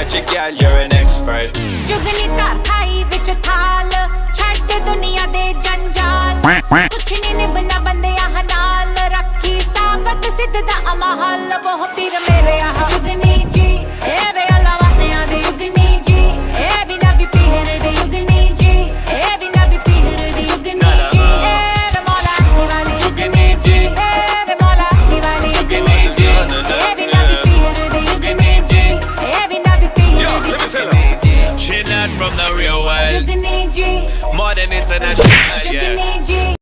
magic, girl, you're an expert. जुगनी तार Thai विच थाल छड्ड दुनिया दे जंजाल कुछ नहीं निभना बंदे आह नाल रखी साबत सिद्ध दा अमहल बहुत पीर मेरे आह जुगनी जी ए वे अलावानिया दे जुगनी जी ए बिना भी पीर दे जुगनी जी ए बिना भी पीर दे जुगनी जी ए वे मौला वाली जुगनी जी ए वे मौला वाली जुगनी जी ए बिना भी पीर दे जुगनी जी ए बिना भी पीर दे She not from the real world, जुगनी ji more than international.